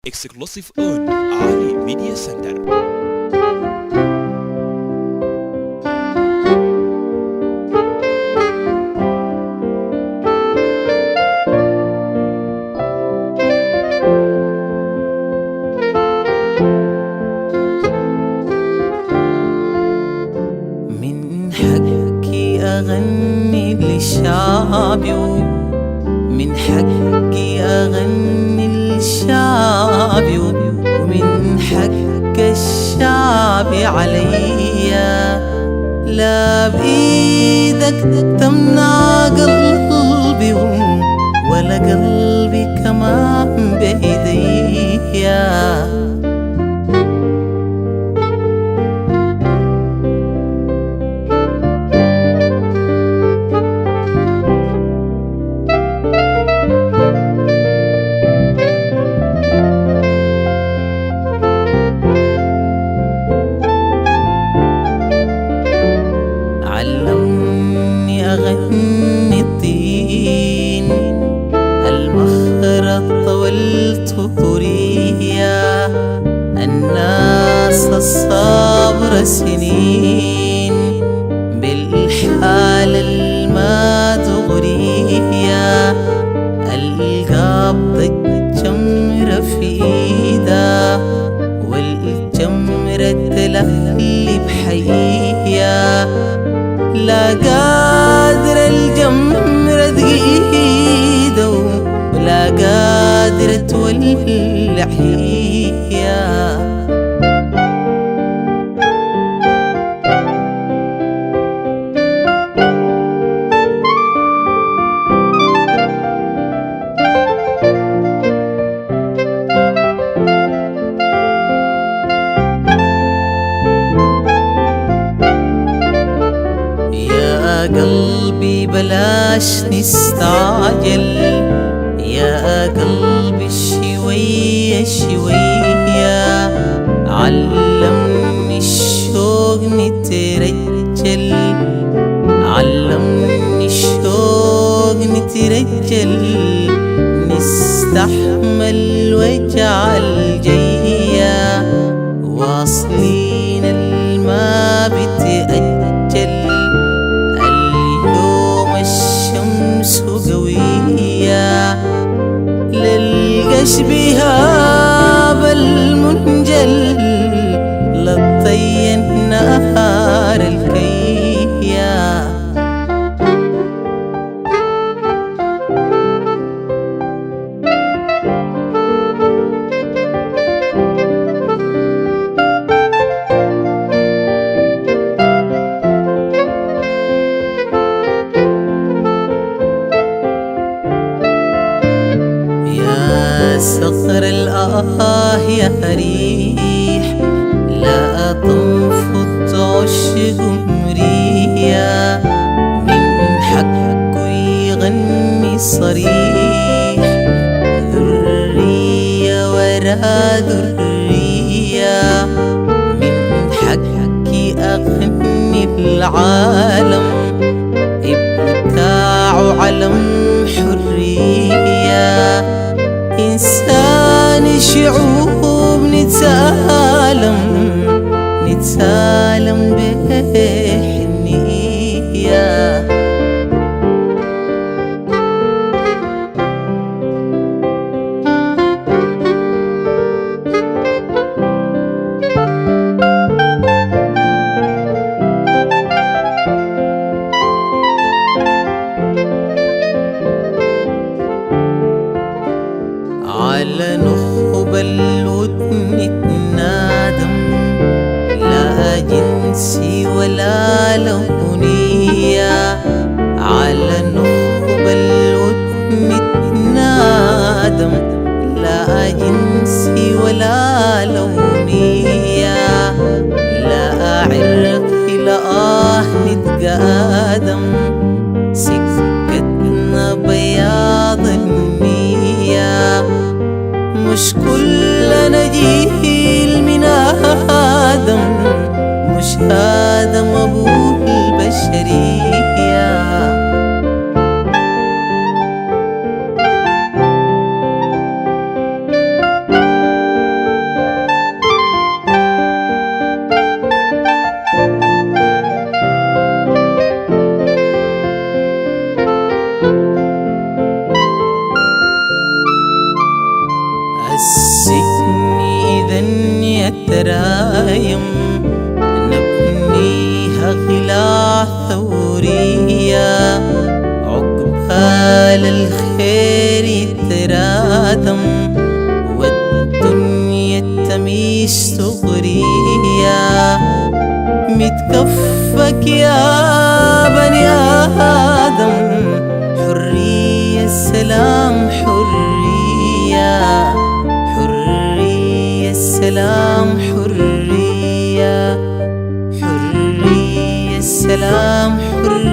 Exclusive on Ali Media Center. من حقي أغني للشعب، ومن حقي أغني للشعب، ومن حق الشعب عليا. لا بإيدك تمنع قلبي، ولا قلبي كمان بإيديا. علمني أغني الطين المخرط والتورية، الناس الصبر سنين بالحال الما تغرية. القبض الجمرة في إيده، والجمرة تلهلي بحية. لا قادر الجمرة تقيده، ولا قادر تولع حية. قلبي بلاش نستعجل، يا قلبي شوية شوية. علمني الشوق نترجل، علمني الشوق نترجل. نستحمل وجع الجية، واصلين الما بتأجل. الشمس قوية للقش بها بالمنجل، للطي النهار الكية. صقر الآه يا ريح، لا تنفض عشق مرية. من حقه يغني صريح، ذرية ورا ذرية. من حقي أغني العالم، إبداع علم حرية. إنسان شعوب نتسالم، نتسالم بحنية. على نخب الودن نتنادم، لا جنسي ولا لونية. على نخب الودن نتنادم، لا جنسي ولا لونية. لا عرقي لا نتقادم، سكتنا بياض النية. مش كلنا جيل من آدم، مش آدم أبو البشرية. الترايم نبنيها غلاع ثورية عقبال الخير يترادم والدنيا تميش صغرية متكفك يا بني آدم حرية السلام حرية حرية السلام حرية حرية السلام حرية